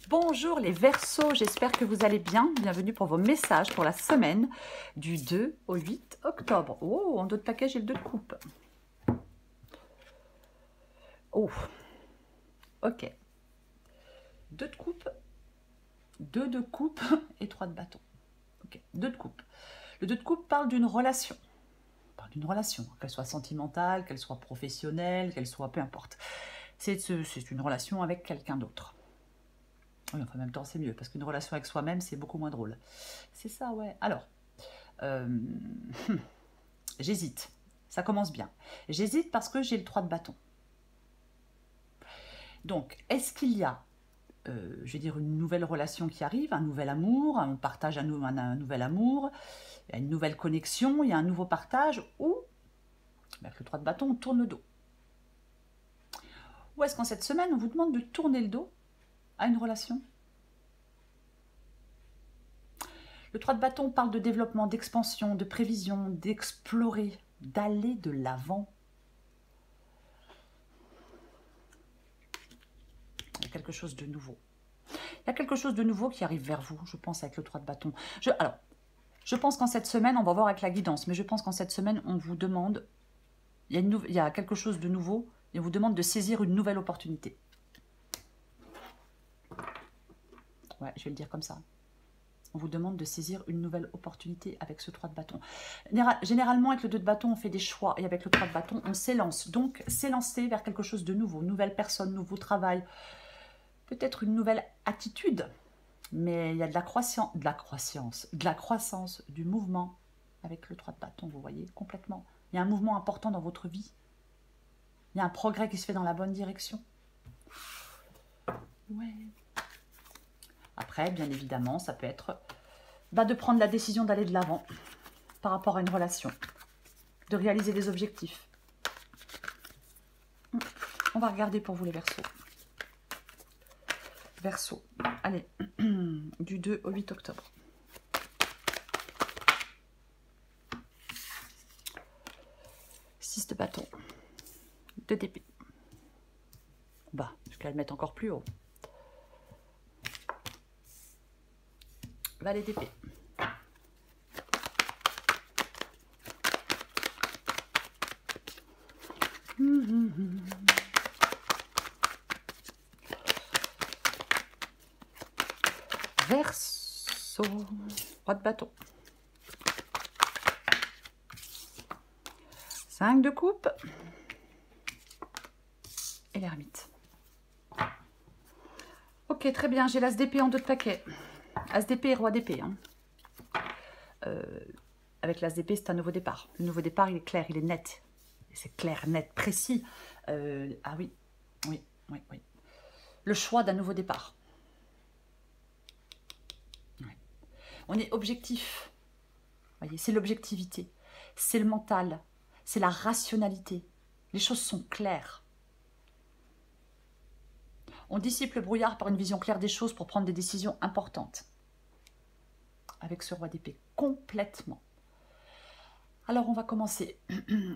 Bonjour les Verseaux, j'espère que vous allez bien. Bienvenue pour vos messages pour la semaine du 2 au 8 octobre. Oh, en dos de paquet, j'ai le 2 de coupe. Oh, ok. 2 de coupe, 2 de coupe et 3 de bâton. Ok, 2 de coupe. Le 2 de coupe parle d'une relation. Qu'elle soit sentimentale, qu'elle soit professionnelle, qu'elle soit peu importe. C'est une relation avec quelqu'un d'autre. Oui, enfin, en même temps, c'est mieux, parce qu'une relation avec soi-même, c'est beaucoup moins drôle. C'est ça, ouais. Alors, j'hésite. Ça commence bien. J'hésite parce que j'ai le 3 de bâton. Donc, est-ce qu'il y a, je vais dire, une nouvelle relation qui arrive, un nouvel amour, on partage un nouvel amour, il y a une nouvelle connexion, il y a un nouveau partage, ou, avec le 3 de bâton, on tourne le dos. Ou est-ce qu'en cette semaine, on vous demande de tourner le dos à une relation? Le 3 de bâton parle de développement, d'expansion, de prévision, d'explorer, d'aller de l'avant. Il y a quelque chose de nouveau. Il y a quelque chose de nouveau qui arrive vers vous, je pense, avec le 3 de bâton. Je pense qu'en cette semaine, on va voir avec la guidance, mais je pense qu'en cette semaine, on vous demande, il y a quelque chose de nouveau, et on vous demande de saisir une nouvelle opportunité. Ouais, je vais le dire comme ça. On vous demande de saisir une nouvelle opportunité avec ce 3 de bâton. Généralement, avec le 2 de bâton, on fait des choix. Et avec le 3 de bâton, on s'élance. Donc, s'élancer vers quelque chose de nouveau. Nouvelle personne, nouveau travail. Peut-être une nouvelle attitude. Mais il y a de la croissance, du mouvement avec le 3 de bâton, vous voyez, complètement. Il y a un mouvement important dans votre vie. Il y a un progrès qui se fait dans la bonne direction. Ouais. Après, bien évidemment, ça peut être de prendre la décision d'aller de l'avant par rapport à une relation, de réaliser des objectifs. On va regarder pour vous les Verseaux. Verseaux, allez, du 2 au 8 octobre. De bâton, 2 d'épée. Je vais le mettre encore plus haut. Valet d'épée. Verseau, roi de bâton. 5 de coupe et l'ermite. Ok, très bien, j'ai l'as d'épée en 2 de paquet. As d'épée et roi d'épée. Hein. Avec l'as d'épée, c'est un nouveau départ. Le nouveau départ, il est clair, il est net. C'est clair, net, précis. Ah oui. Le choix d'un nouveau départ. Ouais. On est objectif. Voyez, c'est l'objectivité. C'est le mental. C'est la rationalité. Les choses sont claires. On dissipe le brouillard par une vision claire des choses pour prendre des décisions importantes. Avec ce roi d'épée, complètement. Alors, on va commencer.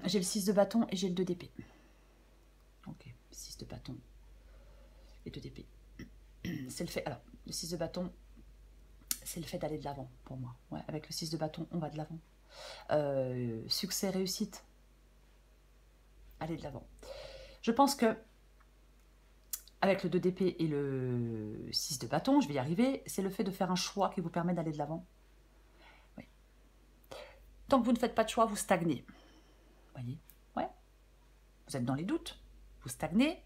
J'ai le 6 de bâton et j'ai le 2 d'épée. Ok, 6 de bâton et 2 d'épée. C'est le fait. Alors, le 6 de bâton, c'est le fait d'aller de l'avant pour moi. Ouais, avec le 6 de bâton, on va de l'avant. Succès, réussite. Aller de l'avant. Je pense que avec le 2 d'épée et le 6 de bâton, je vais y arriver, c'est le fait de faire un choix qui vous permet d'aller de l'avant. Oui. Tant que vous ne faites pas de choix, vous stagnez. Vous voyez? Ouais. Vous êtes dans les doutes, vous stagnez.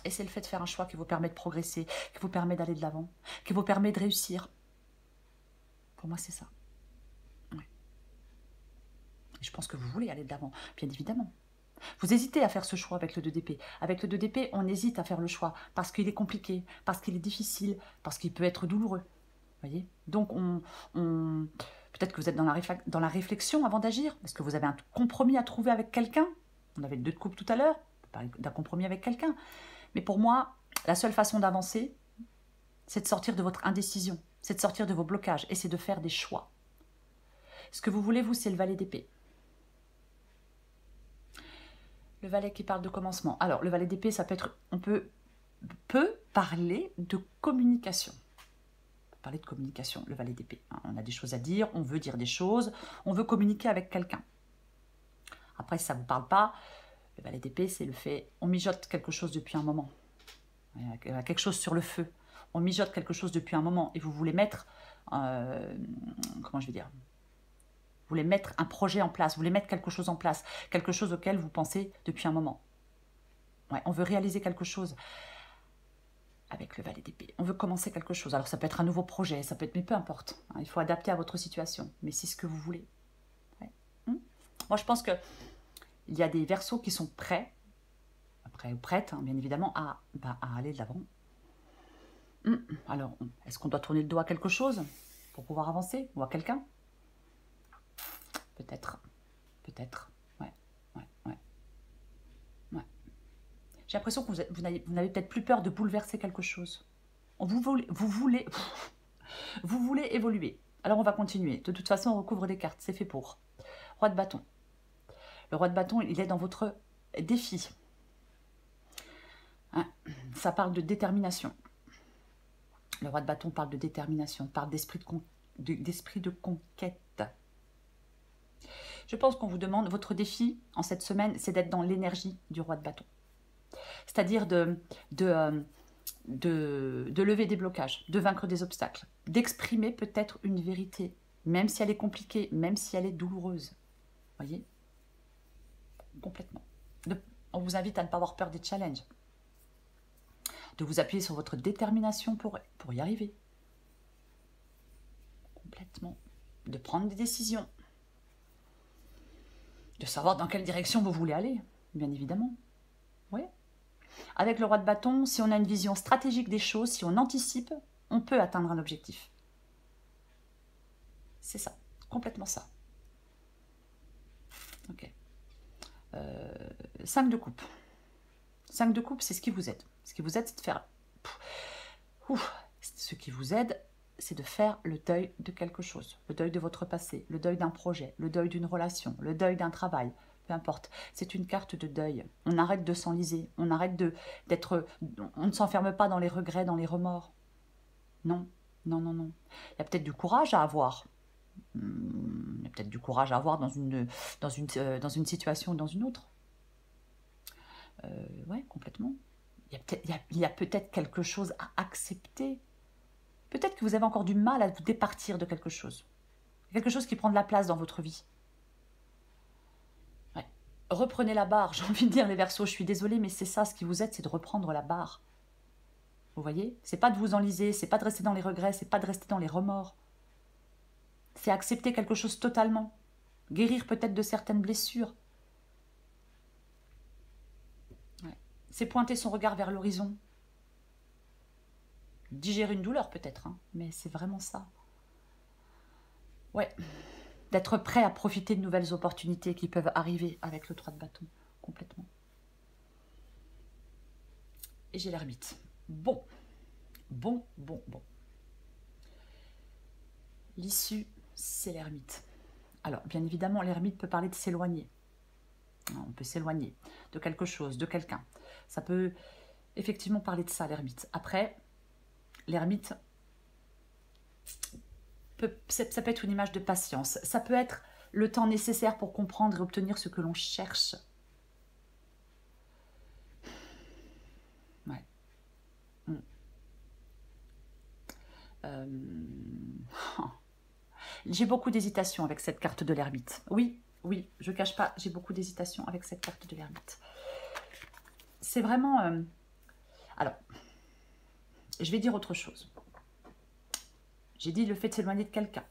Et c'est le fait de faire un choix qui vous permet de progresser, qui vous permet d'aller de l'avant, qui vous permet de réussir. Pour moi, c'est ça. Ouais. Et je pense que vous voulez aller de l'avant, bien évidemment. Vous hésitez à faire ce choix avec le 2 d'épée. Avec le 2 d'épée, on hésite à faire le choix parce qu'il est compliqué, parce qu'il est difficile, parce qu'il peut être douloureux. Voyez? Donc, peut-être que vous êtes dans la réflexion avant d'agir. Est-ce que vous avez un compromis à trouver avec quelqu'un? On avait le 2 de coupe tout à l'heure. On peut parler d'un compromis avec quelqu'un. Mais pour moi, la seule façon d'avancer, c'est de sortir de votre indécision. C'est de sortir de vos blocages et c'est de faire des choix. Ce que vous voulez, vous, c'est le valet d'épée. Le valet qui parle de commencement. Alors, le valet d'épée, ça peut être... On peut peut parler de communication. Parler de communication, le valet d'épée. On a des choses à dire, on veut dire des choses, on veut communiquer avec quelqu'un. Après, si ça ne vous parle pas, le valet d'épée, c'est le fait, on mijote quelque chose depuis un moment. Il y a quelque chose sur le feu. On mijote quelque chose depuis un moment et vous voulez mettre, comment je vais dire, vous voulez mettre un projet en place, vous voulez mettre quelque chose en place, quelque chose auquel vous pensez depuis un moment. Ouais, on veut réaliser quelque chose avec le valet d'épée. On veut commencer quelque chose. Alors ça peut être un nouveau projet, ça peut être, mais peu importe. Hein, il faut adapter à votre situation. Mais c'est ce que vous voulez. Ouais. Moi, je pense que il y a des Verseaux qui sont prêts, prêts ou prêtes, hein, bien évidemment, à aller de l'avant. Alors, est-ce qu'on doit tourner le dos à quelque chose pour pouvoir avancer ou à quelqu'un? Peut-être. Peut-être. Ouais. J'ai l'impression que vous n'avez peut-être plus peur de bouleverser quelque chose. Vous voulez évoluer. Alors on va continuer. De toute façon, on recouvre des cartes. C'est fait pour. Roi de bâton. Le roi de bâton, il est dans votre défi. Hein, ça parle de détermination. Le roi de bâton parle de détermination, parle d'esprit de conquête. Je pense qu'on vous demande, votre défi en cette semaine, c'est d'être dans l'énergie du roi de bâton. C'est-à-dire de lever des blocages, de vaincre des obstacles, d'exprimer peut-être une vérité, même si elle est compliquée, même si elle est douloureuse. Voyez? Complètement. On vous invite à ne pas avoir peur des challenges, de vous appuyer sur votre détermination pour y arriver. Complètement. De prendre des décisions, de savoir dans quelle direction vous voulez aller, bien évidemment. Oui. Avec le roi de bâton, si on a une vision stratégique des choses, si on anticipe, on peut atteindre un objectif. C'est ça, complètement ça. Ok. 5 de coupe. 5 de coupe, c'est ce qui vous aide. Ce qui vous aide, c'est de faire... Ce qui vous aide, c'est de faire le deuil de quelque chose. Le deuil de votre passé, le deuil d'un projet, le deuil d'une relation, le deuil d'un travail. Peu importe, c'est une carte de deuil. On arrête de s'enliser, on arrête d'être... On ne s'enferme pas dans les regrets, dans les remords. Non, non, non, non. Il y a peut-être du courage à avoir. Il y a peut-être du courage à avoir dans une situation ou dans une autre. Oui, complètement. Il y a peut-être quelque chose à accepter. Peut-être que vous avez encore du mal à vous départir de quelque chose. Quelque chose qui prend de la place dans votre vie. Reprenez la barre, j'ai envie de dire les Verseaux, je suis désolée, mais c'est ça, ce qui vous aide, c'est de reprendre la barre. Vous voyez? C'est pas de vous enliser, c'est pas de rester dans les regrets, c'est pas de rester dans les remords. C'est accepter quelque chose totalement. Guérir peut-être de certaines blessures. Ouais. C'est pointer son regard vers l'horizon. Digérer une douleur peut-être, hein, mais c'est vraiment ça. Ouais. D'être prêt à profiter de nouvelles opportunités qui peuvent arriver avec le 3 de bâton, complètement. Et j'ai l'ermite. Bon. L'issue, c'est l'ermite. Alors, bien évidemment, l'ermite peut parler de s'éloigner. On peut s'éloigner de quelque chose, de quelqu'un. Ça peut effectivement parler de ça, l'ermite. Après, l'ermite... ça peut être une image de patience. Ça peut être le temps nécessaire pour comprendre et obtenir ce que l'on cherche. Ouais. J'ai beaucoup d'hésitation avec cette carte de l'ermite. Oui, je ne cache pas, j'ai beaucoup d'hésitation avec cette carte de l'ermite. C'est vraiment... Alors, je vais dire autre chose. J'ai dit le fait de s'éloigner de quelqu'un,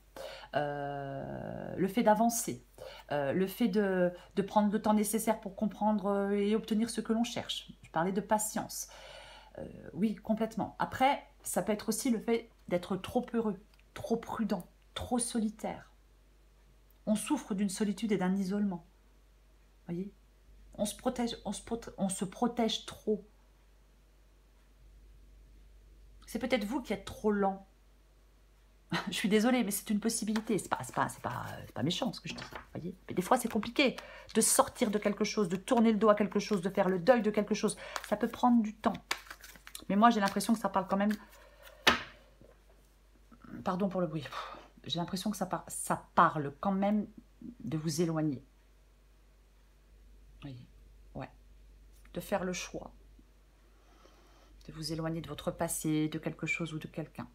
le fait d'avancer, le fait de prendre le temps nécessaire pour comprendre et obtenir ce que l'on cherche. Je parlais de patience. Oui, complètement. Après, ça peut être aussi le fait d'être trop heureux, trop prudent, trop solitaire. On souffre d'une solitude et d'un isolement. Voyez, on se protège trop. C'est peut-être vous qui êtes trop lent. Je suis désolée, mais c'est une possibilité. C'est pas méchant ce que je dis. Voyez, mais des fois, c'est compliqué de sortir de quelque chose, de tourner le dos à quelque chose, de faire le deuil de quelque chose. Ça peut prendre du temps. Mais moi, j'ai l'impression que ça parle quand même... Pardon pour le bruit. J'ai l'impression que ça parle quand même de vous éloigner. Vous voyez? Ouais. De faire le choix. De vous éloigner de votre passé, de quelque chose ou de quelqu'un.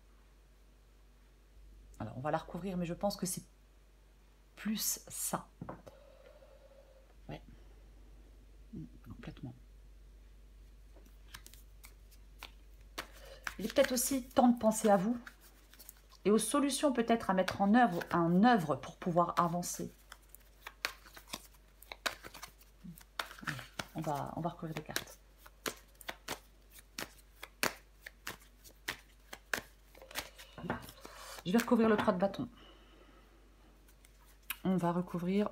Alors, on va la recouvrir, mais je pense que c'est plus ça. Ouais. Complètement. Il est peut-être aussi temps de penser à vous et aux solutions peut-être à mettre en œuvre pour pouvoir avancer. On va recouvrir les cartes. Je vais recouvrir le 3 de bâton. On va recouvrir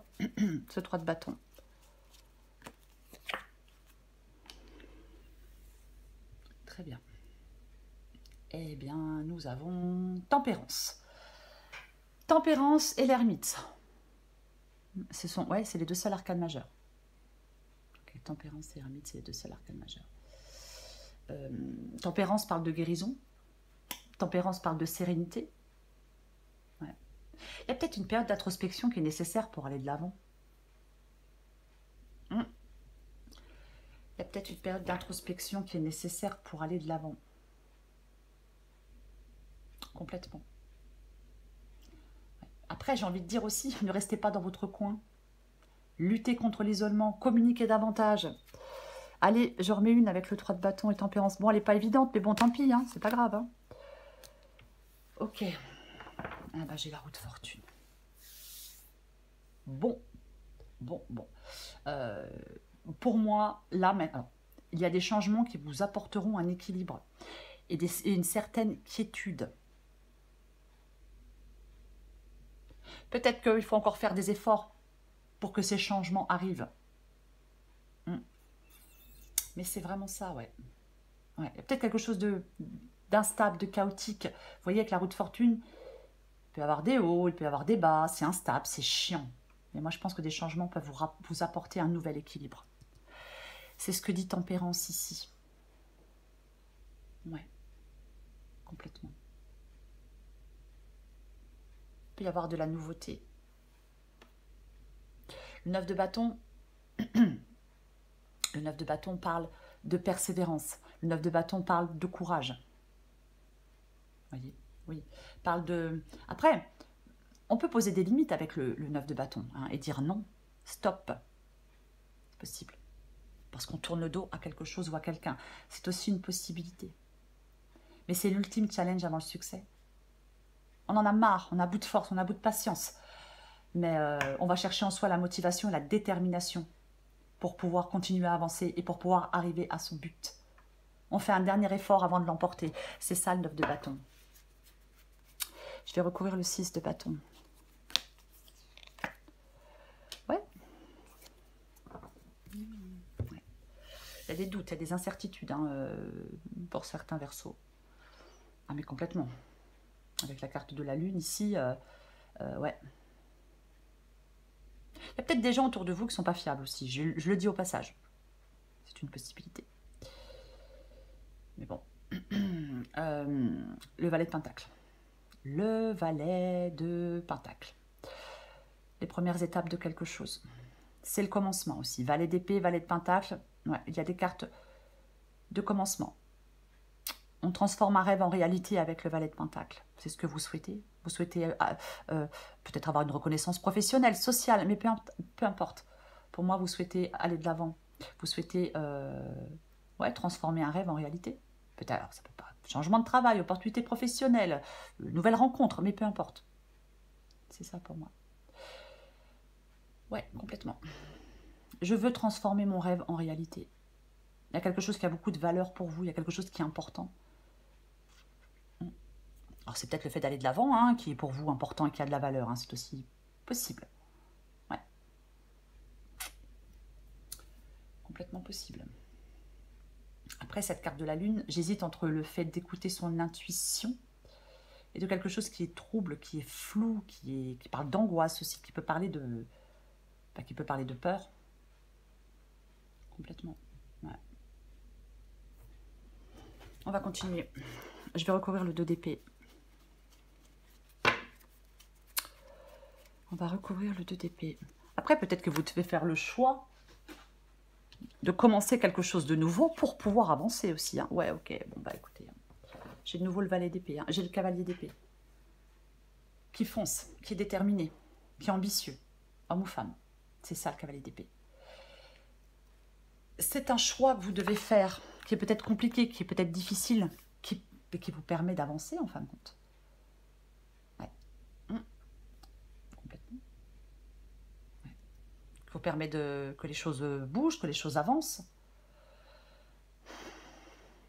ce 3 de bâton. Très bien. Eh bien, nous avons Tempérance. Tempérance et l'ermite. Ouais, c'est les deux seuls arcanes majeurs. Okay, Tempérance et ermite, c'est les deux seuls arcanes majeurs. Tempérance parle de guérison. Tempérance parle de sérénité. Ouais. Il y a peut-être une période d'introspection qui est nécessaire pour aller de l'avant. Il y a peut-être une période d'introspection qui est nécessaire pour aller de l'avant. Complètement. Après, j'ai envie de dire aussi, ne restez pas dans votre coin. Luttez contre l'isolement, communiquez davantage. Allez, je remets une avec le 3 de bâton et tempérance. Bon, elle n'est pas évidente, mais bon, tant pis, hein, c'est pas grave. Hein. Ok. Ah bah, j'ai la roue de fortune. Bon. Pour moi, là, maintenant, il y a des changements qui vous apporteront un équilibre et une certaine quiétude. Peut-être qu'il faut encore faire des efforts pour que ces changements arrivent. Mais c'est vraiment ça, ouais. Il y a peut-être quelque chose d'instable, de chaotique. Vous voyez, avec la roue de fortune, il peut y avoir des hauts, il peut y avoir des bas, c'est instable, c'est chiant. Mais moi, je pense que des changements peuvent vous apporter un nouvel équilibre. C'est ce que dit Tempérance ici. Ouais, complètement. Il peut y avoir de la nouveauté. Le 9 de bâton, le 9 de bâton parle de persévérance. Le 9 de bâton parle de courage. Vous voyez, oui. Parle de... Après, on peut poser des limites avec le 9 de bâton hein, et dire non, stop. C'est possible. Parce qu'on tourne le dos à quelque chose ou à quelqu'un. C'est aussi une possibilité. Mais c'est l'ultime challenge avant le succès. On en a marre, on a bout de force, on a bout de patience. Mais on va chercher en soi la motivation et la détermination pour pouvoir continuer à avancer et pour pouvoir arriver à son but. On fait un dernier effort avant de l'emporter. C'est ça le 9 de bâton. Je vais recouvrir le 6 de bâton. Ouais. Il y a des doutes, il y a des incertitudes hein, pour certains versos. Ah mais complètement. Avec la carte de la lune ici, ouais. Il y a peut-être des gens autour de vous qui ne sont pas fiables aussi. Je le dis au passage. C'est une possibilité. Mais bon. Le valet de pentacle. Le valet de pentacle. Les premières étapes de quelque chose. C'est le commencement aussi. Valet d'épée, valet de pentacle. Ouais, il y a des cartes de commencement. On transforme un rêve en réalité avec le valet de pentacle. C'est ce que vous souhaitez. Vous souhaitez peut-être avoir une reconnaissance professionnelle, sociale, mais peu importe. Pour moi, vous souhaitez aller de l'avant. Vous souhaitez ouais, transformer un rêve en réalité. Peut-être, ça peut pas. Changement de travail, opportunité professionnelle, nouvelle rencontre, mais peu importe. C'est ça pour moi. Ouais, complètement. Je veux transformer mon rêve en réalité. Il y a quelque chose qui a beaucoup de valeur pour vous, il y a quelque chose qui est important. Alors c'est peut-être le fait d'aller de l'avant hein, qui est pour vous important et qui a de la valeur, hein, c'est aussi possible. Ouais. Complètement possible. Après cette carte de la lune, j'hésite entre le fait d'écouter son intuition et de quelque chose qui est trouble, qui est flou, qui parle d'angoisse aussi, qui peut parler de peur. Complètement. Ouais. On va continuer. Je vais recouvrir le 2 d'épée. On va recouvrir le 2 d'épée. Après, peut-être que vous devez faire le choix de commencer quelque chose de nouveau pour pouvoir avancer aussi. Hein. Ouais, ok. Bon, bah écoutez. J'ai de nouveau le valet d'épée. Hein. J'ai le cavalier d'épée. Qui fonce, qui est déterminé, qui est ambitieux. Homme ou femme. C'est ça, le cavalier d'épée. C'est un choix que vous devez faire, qui est peut-être compliqué, qui est peut-être difficile, mais qui vous permet d'avancer en fin de compte. Ouais. Complètement. Ouais. Qui vous permet que les choses bougent, que les choses avancent.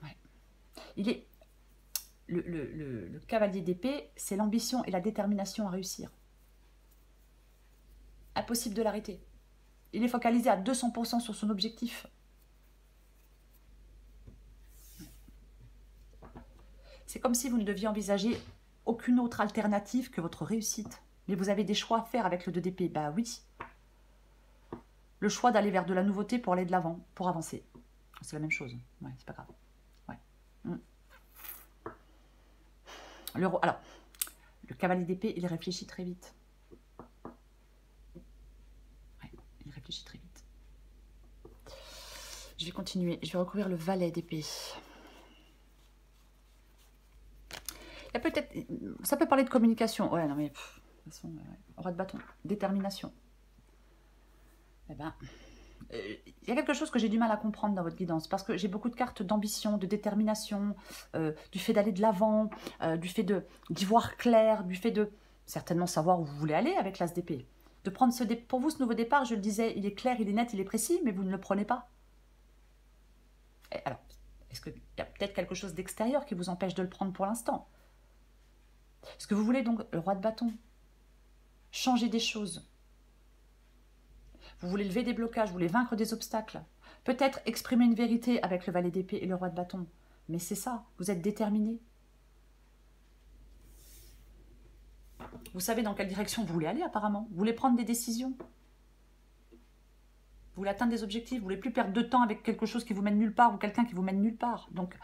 Ouais. Il est... Le cavalier d'épée, c'est l'ambition et la détermination à réussir. Impossible de l'arrêter. Il est focalisé à 200% sur son objectif. C'est comme si vous ne deviez envisager aucune autre alternative que votre réussite. Mais vous avez des choix à faire avec le 2 d'épée. Bah oui. Le choix d'aller vers de la nouveauté pour aller de l'avant, pour avancer. C'est la même chose. Ouais, c'est pas grave. Ouais. Alors, le cavalier d'épée, il réfléchit très vite. Ouais, il réfléchit très vite. Je vais continuer. Je vais recouvrir le valet d'épée. Il y a peut-être... Ça peut parler de communication. Ouais, non mais... de toute façon, roi de bâton. Détermination. Eh ben... il y a quelque chose que j'ai du mal à comprendre dans votre guidance, parce que j'ai beaucoup de cartes d'ambition, de détermination, du fait d'aller de l'avant, du fait d'y voir clair, du fait de certainement savoir où vous voulez aller avec l'as d'épée. De prendre pour vous, ce nouveau départ, je le disais, il est clair, il est net, il est précis, mais vous ne le prenez pas. Et alors, est-ce qu'il y a peut-être quelque chose d'extérieur qui vous empêche de le prendre pour l'instant? Est-ce que vous voulez donc, le roi de bâton, changer des choses? Vous voulez lever des blocages, vous voulez vaincre des obstacles. Peut-être exprimer une vérité avec le valet d'épée et le roi de bâton. Mais c'est ça, vous êtes déterminé. Vous savez dans quelle direction vous voulez aller apparemment. Vous voulez prendre des décisions. Vous voulez atteindre des objectifs. Vous voulez plus perdre de temps avec quelque chose qui vous mène nulle part ou quelqu'un qui vous mène nulle part. Donc,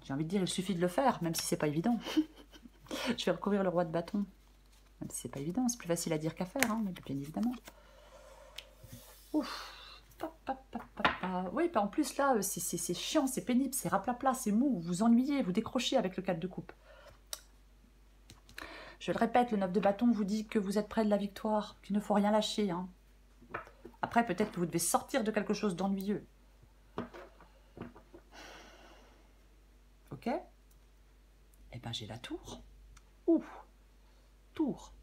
j'ai envie de dire, il suffit de le faire, même si c'est pas évident. Je vais recouvrir le roi de bâton. Même si c'est pas évident, c'est plus facile à dire qu'à faire, hein, mais bien évidemment. Ouf. Oui, en plus là, c'est chiant, c'est pénible, c'est raplapla, c'est mou, vous vous ennuyez, vous décrochez avec le 4 de coupe. Je le répète, le 9 de bâton vous dit que vous êtes près de la victoire, qu'il ne faut rien lâcher. Hein. Après, peut-être que vous devez sortir de quelque chose d'ennuyeux. Ok? Eh ben, j'ai la tour. Ouh! Tour.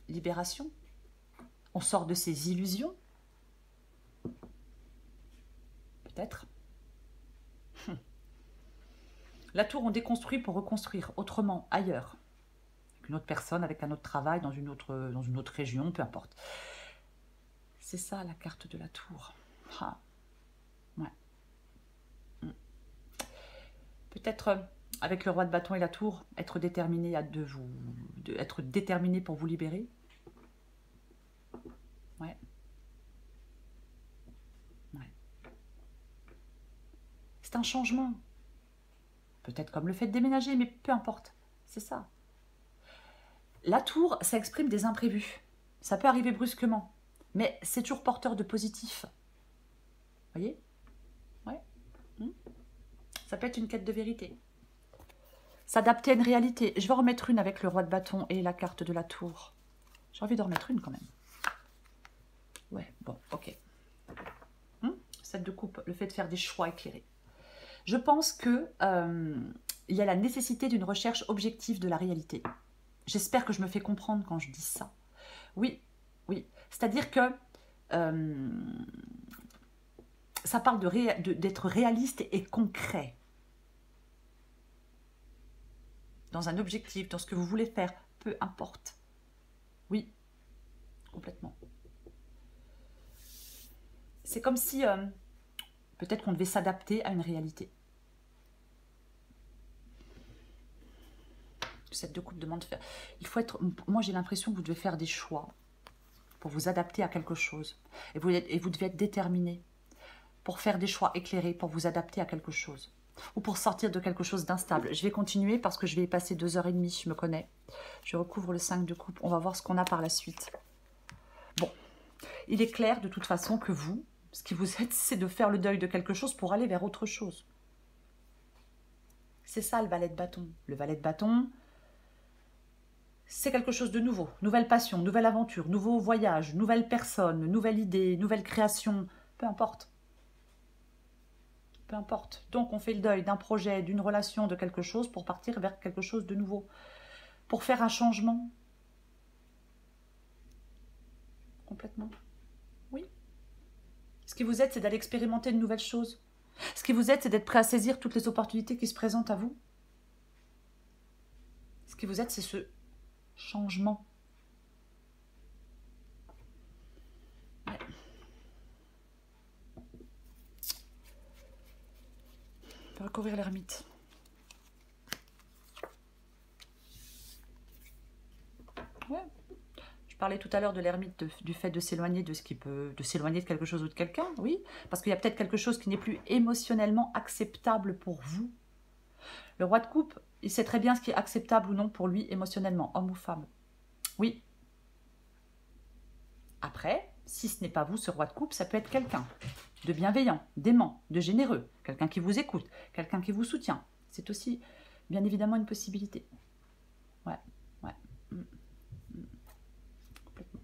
Libération. On sort de ses illusions. Peut-être. La tour, on déconstruit pour reconstruire autrement, ailleurs. Avec une autre personne, avec un autre travail, dans une autre région, peu importe. C'est ça, la carte de la tour. Ah. Ouais. Peut-être, avec le roi de bâton et la tour, être déterminé être déterminé pour vous libérer. Ouais. Ouais. C'est un changement. Peut-être comme le fait de déménager, mais peu importe. C'est ça. La tour, ça exprime des imprévus. Ça peut arriver brusquement. Mais c'est toujours porteur de positif. Vous voyez? Ouais. Ça peut être une quête de vérité. S'adapter à une réalité. Je vais en remettre une avec le roi de bâton et la carte de la tour. J'ai envie d'en remettre une quand même. Ouais, bon, ok. 7 de coupe, le fait de faire des choix éclairés. Je pense que il y a la nécessité d'une recherche objective de la réalité. J'espère que je me fais comprendre quand je dis ça. Oui, oui. C'est-à-dire que ça parle d'être réaliste et concret. Dans un objectif, dans ce que vous voulez faire, peu importe. Oui, complètement. C'est comme si peut-être qu'on devait s'adapter à une réalité. Cette deux coupe demande de faire. Il faut être. Moi, j'ai l'impression que vous devez faire des choix. pour vous adapter à quelque chose. Et vous devez être déterminé pour faire des choix éclairés, pour vous adapter à quelque chose. Ou pour sortir de quelque chose d'instable. Je vais continuer parce que je vais y passer 2h30, je me connais. Je recouvre le 5 de coupe. On va voir ce qu'on a par la suite. Bon, il est clair de toute façon que vous, ce qui vous aide, c'est de faire le deuil de quelque chose pour aller vers autre chose. C'est ça le valet de bâton. Le valet de bâton, c'est quelque chose de nouveau. Nouvelle passion, nouvelle aventure, nouveau voyage, nouvelle personne, nouvelle idée, nouvelle création. Peu importe. Peu importe. Donc on fait le deuil d'un projet, d'une relation, de quelque chose pour partir vers quelque chose de nouveau. Pour faire un changement. Complètement. Oui. Ce qui vous aide, c'est d'aller expérimenter de nouvelles choses. Ce qui vous aide, c'est d'être prêt à saisir toutes les opportunités qui se présentent à vous. Ce qui vous aide, c'est ce changement. Ouais. On va recouvrir l'ermite. Ouais. Je parlais tout à l'heure de l'ermite, du fait de s'éloigner de ce qui peut, de s'éloigner de quelque chose ou de quelqu'un, oui, parce qu'il y a peut-être quelque chose qui n'est plus émotionnellement acceptable pour vous. Le roi de coupe, il sait très bien ce qui est acceptable ou non pour lui émotionnellement, homme ou femme. Oui. Après, si ce n'est pas vous, ce roi de coupe, ça peut être quelqu'un de bienveillant, d'aimant, de généreux, quelqu'un qui vous écoute, quelqu'un qui vous soutient. C'est aussi, bien évidemment, une possibilité. Ouais, ouais. Complètement.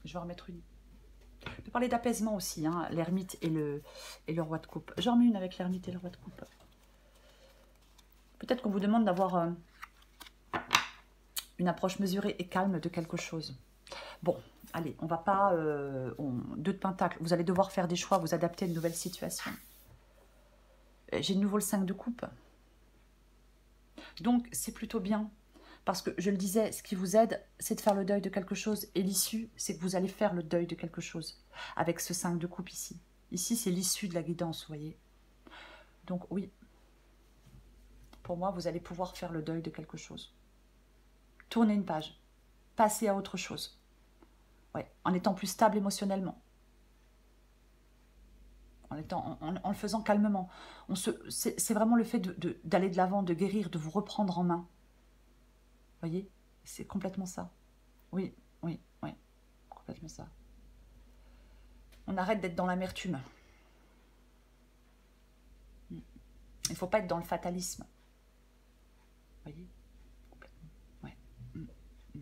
Je vais en remettre une. Je peux parler d'apaisement aussi, hein, l'ermite et le roi de coupe. J'en remets une avec l'ermite et le roi de coupe. Peut-être qu'on vous demande d'avoir une approche mesurée et calme de quelque chose. Bon, allez, on va pas... 2 de pentacles, vous allez devoir faire des choix, vous adapter à une nouvelle situation. J'ai de nouveau le 5 de coupe. Donc, c'est plutôt bien. Parce que, je le disais, ce qui vous aide, c'est de faire le deuil de quelque chose. Et l'issue, c'est que vous allez faire le deuil de quelque chose. Avec ce 5 de coupe ici. Ici, c'est l'issue de la guidance, vous voyez. Donc, oui. Pour moi, vous allez pouvoir faire le deuil de quelque chose. Tourner une page. Passer à autre chose. Ouais, en étant plus stable émotionnellement. En le faisant calmement. C'est vraiment le fait d'aller de l'avant, de guérir, de vous reprendre en main. Vous voyez? C'est complètement ça. Oui, oui, oui. Complètement ça. On arrête d'être dans l'amertume. Il ne faut pas être dans le fatalisme. Vous voyez? Complètement. Ouais. Ouais.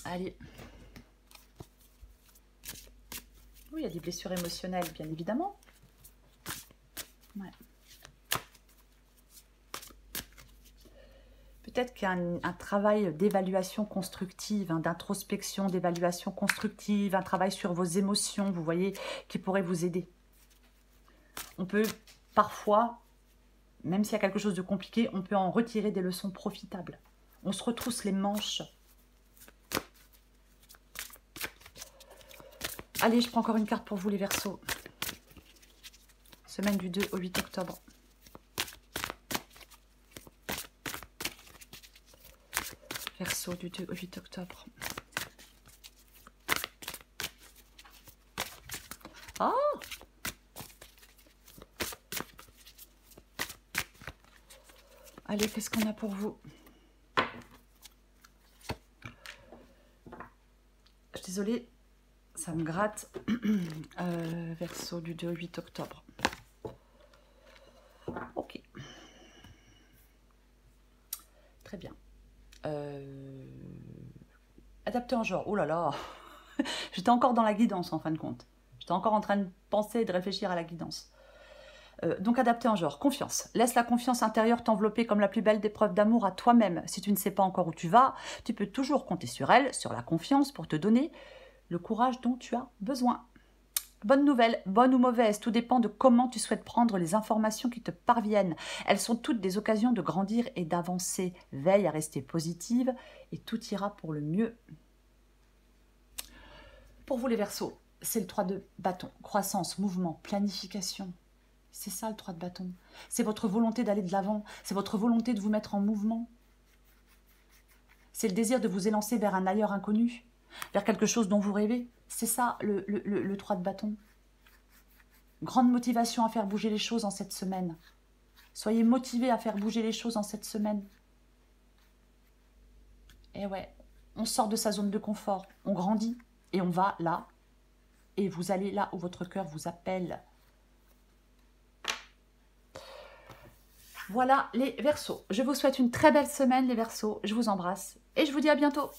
Allez. Oui, il y a des blessures émotionnelles, bien évidemment. Ouais. Peut-être qu'il y a un travail d'évaluation constructive, hein, d'introspection, d'évaluation constructive, un travail sur vos émotions, vous voyez, qui pourrait vous aider. On peut parfois, même s'il y a quelque chose de compliqué, on peut en retirer des leçons profitables. On se retrousse les manches. Allez, je prends encore une carte pour vous les Verseaux. Semaine du 2 au 8 octobre. Verseau du 2 au 8 octobre. Ah! Allez, qu'est-ce qu'on a pour vous? Je suis désolée, ça me gratte. Verseau du 2 au 8 octobre. Ok. Très bien. Adapté en genre. Oh là là. J'étais encore dans la guidance en fin de compte. J'étais encore en train de penser et de réfléchir à la guidance. Donc adapté en genre. Confiance. Laisse la confiance intérieure t'envelopper comme la plus belle des preuves d'amour à toi-même. Si tu ne sais pas encore où tu vas, tu peux toujours compter sur elle, sur la confiance pour te donner le courage dont tu as besoin. Bonne nouvelle, bonne ou mauvaise, tout dépend de comment tu souhaites prendre les informations qui te parviennent. Elles sont toutes des occasions de grandir et d'avancer. Veille à rester positive et tout ira pour le mieux. Pour vous les Verseaux, c'est le 3 de bâton. Croissance, mouvement, planification. C'est ça le 3 de bâton. C'est votre volonté d'aller de l'avant. C'est votre volonté de vous mettre en mouvement. C'est le désir de vous élancer vers un ailleurs inconnu, vers quelque chose dont vous rêvez. C'est ça le 3 de bâton. Grande motivation à faire bouger les choses en cette semaine. Soyez motivés à faire bouger les choses en cette semaine. Et ouais, on sort de sa zone de confort, on grandit et on va là. Et vous allez là où votre cœur vous appelle. Voilà les Verseaux. Je vous souhaite une très belle semaine les Verseaux. Je vous embrasse et je vous dis à bientôt.